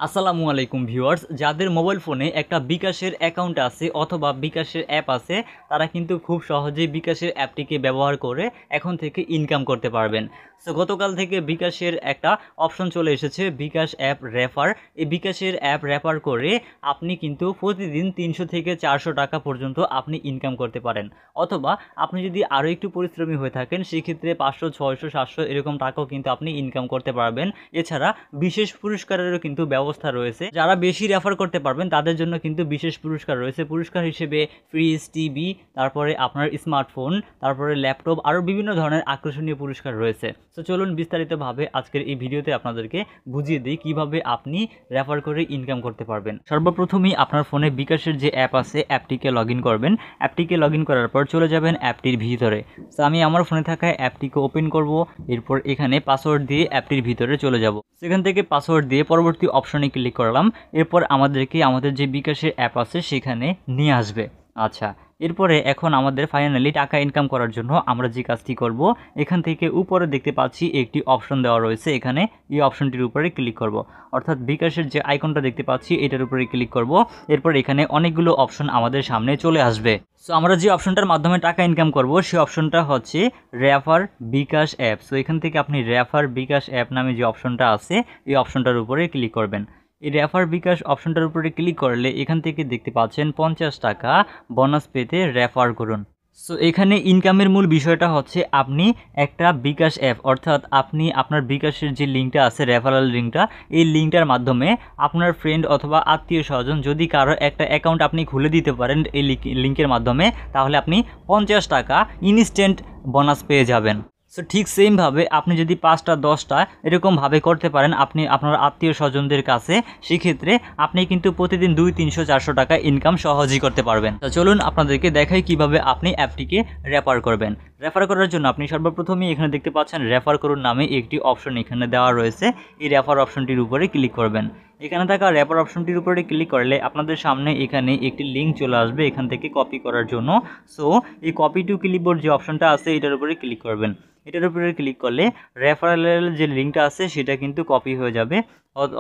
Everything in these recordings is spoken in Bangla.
আসসালামু আলাইকুম ভিউয়ার্স, যাদের মোবাইল ফোনে একটা বিকাশের অ্যাকাউন্ট আছে অথবা বিকাশের অ্যাপ আছে তারা কিন্তু খুব সহজেই বিকাশের অ্যাপটিকে ব্যবহার করে এখন থেকে ইনকাম করতে পারবেন। সো গতকাল থেকে বিকাশের একটা অপশন চলে এসেছে, বিকাশ অ্যাপ রেফার। এই বিকাশের অ্যাপ রেফার করে আপনি কিন্তু প্রতিদিন 300 থেকে 400 টাকা পর্যন্ত আপনি ইনকাম করতে পারেন। অথবা আপনি যদি আরও একটু পরিশ্রমী হয়ে থাকেন সেক্ষেত্রে 500, 600, 700 এরকম টাকাও কিন্তু আপনি ইনকাম করতে পারবেন। এছাড়া বিশেষ পুরস্কারেরও কিন্তু ব্যবস্থা রয়েছে। যারা বেশি রেফার করতে পারবেন তাদের জন্য কিন্তু বিশেষ পুরস্কার রয়েছে। পুরস্কার হিসেবে ফ্রিজ, টিভি, তারপরে আপনার স্মার্টফোন, তারপরে ল্যাপটপ, আরও বিভিন্ন ধরনের আকর্ষণীয় পুরস্কার রয়েছে। তো চলুন বিস্তারিতভাবে আজকের এই ভিডিওতে আপনাদেরকে বুঝিয়ে দিই কিভাবে আপনি রেফার করে ইনকাম করতে পারবেন। সর্বপ্রথমেই আপনার ফোনে বিকাশের যে অ্যাপ আছে অ্যাপটিকে লগ ইন করবেন। অ্যাপটিকে লগ ইন করার পর চলে যাবেন অ্যাপটির ভিতরে। তো আমি আমার ফোনে থাকা অ্যাপটিকে ওপেন করব, এরপর এখানে পাসওয়ার্ড দিয়ে অ্যাপটির ভিতরে চলে যাব। সেখান থেকে পাসওয়ার্ড দিয়ে পরবর্তী অপশনে ক্লিক করলাম। এরপর আমাদেরকে আমাদের যে বিকাশের অ্যাপ আছে সেখানে নিয়ে আসবে। আচ্ছা, এরপরে এখন আমাদের ফাইনালি টাকা ইনকাম করার জন্য আমরা যে কাজটি করব, এখান থেকে উপরে দেখতে পাচ্ছি একটি অপশন দেওয়া রয়েছে, এখানে এই অপশনটির উপরে ক্লিক করব। অর্থাৎ বিকাশের যে আইকনটা দেখতে পাচ্ছি এটার উপরে ক্লিক করব। এরপর এখানে অনেকগুলো অপশন আমাদের সামনে চলে আসবে। সো আমরা যে অপশনটার মাধ্যমে টাকা ইনকাম করব সেই অপশনটা হচ্ছে রেফার বিকাশ অ্যাপ। সো এখান থেকে আপনি রেফার বিকাশ অ্যাপ নামে যে অপশনটা আছে এই অপশনটার উপরে ক্লিক করবেন। এই রেফার বিকাশ অপশনটার উপরে ক্লিক করলে এখান থেকে দেখতে পাচ্ছেন 50 টাকা বোনাস পেতে রেফার করুন। সো এখানে ইনকামের মূল বিষয়টা হচ্ছে আপনি একটা বিকাশ অ্যাপ, অর্থাৎ আপনি আপনার বিকাশের যে লিঙ্কটা আছে রেফারেল লিঙ্কটা, এই লিঙ্কটার মাধ্যমে আপনার ফ্রেন্ড অথবা আত্মীয় স্বজন যদি কারো একটা অ্যাকাউন্ট আপনি খুলে দিতে পারেন এই লিঙ্কের মাধ্যমে, তাহলে আপনি 50 টাকা ইনস্ট্যান্ট বোনাস পেয়ে যাবেন। সো ঠিক সেমভাবে আপনি যদি 5টা 10টা এরকমভাবে করতে পারেন আপনি আপনার আত্মীয় স্বজনদের কাছে, সেক্ষেত্রে আপনি কিন্তু প্রতিদিন 200, 300, 400 টাকা ইনকাম সহজেই করতে পারবেন। তো চলুন আপনাদেরকে দেখাই কিভাবে আপনি অ্যাপটিকে রেফার করবেন। রেফার করার জন্য আপনি সর্বপ্রথমেই এখানে দেখতে পাচ্ছেন রেফার করুন নামে একটি অপশন এখানে দেওয়া রয়েছে। এই রেফার অপশনটির উপরে ক্লিক করবেন। এখানে থাকা রেফার অপশনটির উপরে ক্লিক করলে আপনাদের সামনে এখানে একটি লিঙ্ক চলে আসবে এখান থেকে কপি করার জন্য। সো এই কপি টু ক্লিপবোর্ড যে অপশনটা আছে এটার উপরে ক্লিক করবেন। এটার উপরে ক্লিক করলে রেফারেলের যে লিঙ্কটা আছে সেটা কিন্তু কপি হয়ে যাবে।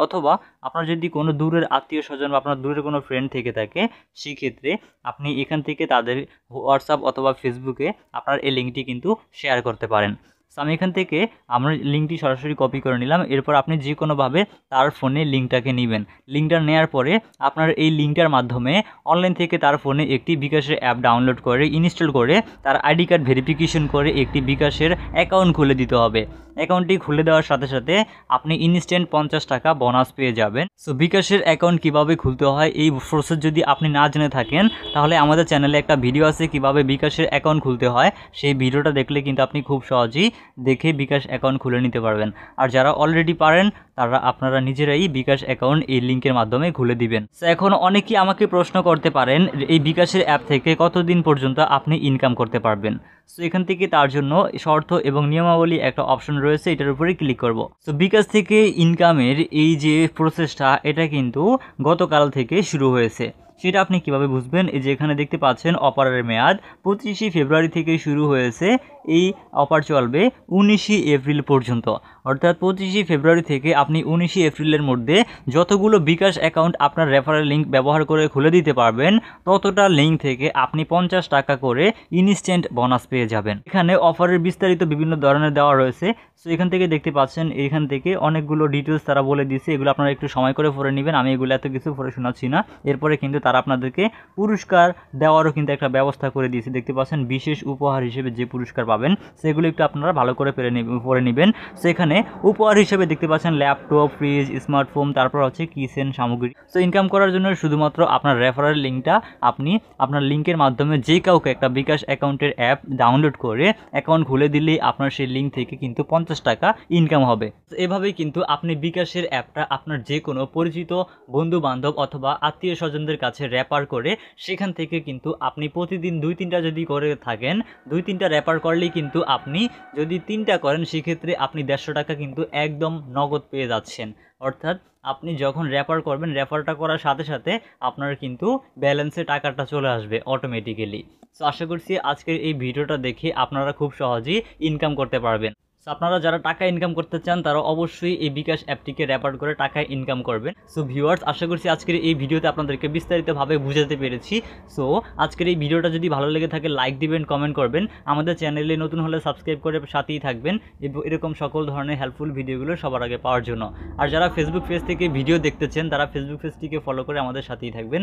অথবা আপনার যদি কোনো দূরের আত্মীয় স্বজন বা আপনার দূরের কোনো ফ্রেন্ড থেকে থাকে সেক্ষেত্রে আপনি এখান থেকে তাদের হোয়াটসঅ্যাপ অথবা ফেসবুকে আপনার এই লিঙ্কটি কিন্তু শেয়ার করতে পারেন। সো আমি এখান থেকে আমার লিঙ্কটি সরাসরি কপি করে নিলাম। এরপর আপনি যে কোনোভাবে তার ফোনে লিঙ্কটাকে নেবেন। লিঙ্কটা নেওয়ার পরে আপনার এই লিঙ্কটার মাধ্যমে অনলাইন থেকে তার ফোনে একটি বিকাশের অ্যাপ ডাউনলোড করে ইনস্টল করে তার আইডি কার্ড ভেরিফিকেশন করে একটি বিকাশের অ্যাকাউন্ট খুলে দিতে হবে। অ্যাকাউন্টটি খুলে দেওয়ার সাথে সাথে আপনি ইনস্ট্যান্ট 50 টাকা বোনাস পেয়ে যাবেন। সো বিকাশের অ্যাকাউন্ট কিভাবে খুলতে হয় এই প্রসেস যদি আপনি না জেনে থাকেন তাহলে আমাদের চ্যানেলে একটা ভিডিও আছে কিভাবে বিকাশের অ্যাকাউন্ট খুলতে হয়, সেই ভিডিওটা দেখলে কিন্তু আপনি খুব সহজেই দেখে বিকাশ অ্যাকাউন্ট খুলে নিতে পারবেন। আর যারা অলরেডি পারেন তারা আপনারা নিজেরাই বিকাশ অ্যাকাউন্ট এই লিঙ্কের মাধ্যমে খুলে দিবেন। সো এখন অনেকেই আমাকে প্রশ্ন করতে পারেন এই বিকাশের অ্যাপ থেকে কতদিন পর্যন্ত আপনি ইনকাম করতে পারবেন। সো এখান থেকে তার জন্য শর্ত এবং নিয়মাবলী একটা অপশন রয়েছে, এটার উপরে ক্লিক করব। সো বিকাশ থেকে ইনকামের এই যে প্রসেসটা এটা কিন্তু গতকাল থেকে শুরু হয়েছে। সেটা আপনি কিভাবে বুঝবেন? এই যে এখানে দেখতে পাচ্ছেন অফারের মেয়াদ 25শে ফেব্রুয়ারি থেকে শুরু হয়েছে। এই অফার চলবে 19শে এপ্রিল পর্যন্ত। অর্থাৎ 25শে ফেব্রুয়ারি থেকে আপনি 19শে এপ্রিলের মধ্যে যতগুলো বিকাশ অ্যাকাউন্ট আপনার রেফারেল লিঙ্ক ব্যবহার করে খুলে দিতে পারবেন ততটা লিঙ্ক থেকে আপনি 50 টাকা করে ইনস্ট্যান্ট বোনাস পেয়ে যাবেন। এখানে অফারের বিস্তারিত বিভিন্ন ধরনের দেওয়া রয়েছে। সো এখান থেকে দেখতে পাচ্ছেন এখান থেকে অনেকগুলো ডিটেলস তারা বলে দিয়েছে, এগুলো আপনারা একটু সময় করে পড়ে নেবেন। আমি এগুলো এত কিছু পড়ে শোনাচ্ছি না। এরপরে কিন্তু তারা আপনাদেরকে পুরস্কার দেওয়ারও কিন্তু একটা ব্যবস্থা করে দিয়েছে। দেখতে পাচ্ছেন বিশেষ উপহার হিসেবে যে পুরস্কার পাবেন সেগুলো একটু আপনারা ভালো করে পড়ে নেবেন। সেখানে উপহার হিসেবে দেখতে পাচ্ছেন ল্যাপটপ, ফ্রিজ, স্মার্টফোন, তারপর হচ্ছে কিচেন সামগ্রী। সো ইনকাম করার জন্য শুধুমাত্র আপনার রেফারেল লিঙ্কটা আপনি আপনার লিঙ্কের মাধ্যমে যে কাউকে একটা বিকাশ অ্যাকাউন্টের অ্যাপ ডাউনলোড করে অ্যাকাউন্ট খুলে দিলেই আপনার সেই লিঙ্ক থেকে কিন্তু 50 টাকা ইনকাম হবে। এভাবেই কিন্তু আপনি বিকাশের অ্যাপটা আপনার যে কোনো পরিচিত বন্ধু বান্ধব অথবা আত্মীয় স্বজনদের কাছে রেফার করে সেখান থেকে কিন্তু আপনি প্রতিদিন 2-3টা যদি করে থাকেন, 2-3টা রেফার করলেই কিন্তু আপনি যদি 3টা করেন সেক্ষেত্রে আপনি 150 টাকা কিন্তু একদম নগদ পেয়ে যাচ্ছেন। অর্থাৎ আপনি যখন রেফার করবেন রেফারটা করার সাথে সাথে আপনার কিন্তু ব্যালেন্সে টাকাটা চলে আসবে অটোমেটিক্যালি। সো আশা করছি আজকের এই ভিডিওটা দেখে আপনারা খুব সহজেই ইনকাম করতে পারবেন। সো আপনারা যারা টাকা ইনকাম করতে চান তারা অবশ্যই এই বিকাশ অ্যাপটিকে রেফার করে টাকা ইনকাম করবেন। সো ভিউয়ার্স, আশা করছি আজকের এই ভিডিওতে আপনাদেরকে বিস্তারিতভাবে বুঝাতে পেরেছি। সো আজকের এই ভিডিওটা যদি ভালো লেগে থাকে লাইক দিবেন, কমেন্ট করবেন, আমাদের চ্যানেলে নতুন হলে সাবস্ক্রাইব করে সাথেই থাকবেন এরকম সকল ধরনের হেল্পফুল ভিডিওগুলো সবার আগে পাওয়ার জন্য। আর যারা ফেসবুক পেজ থেকে ভিডিও দেখতেছেন তারা ফেসবুক পেজটিকে ফলো করে আমাদের সাথেই থাকবেন।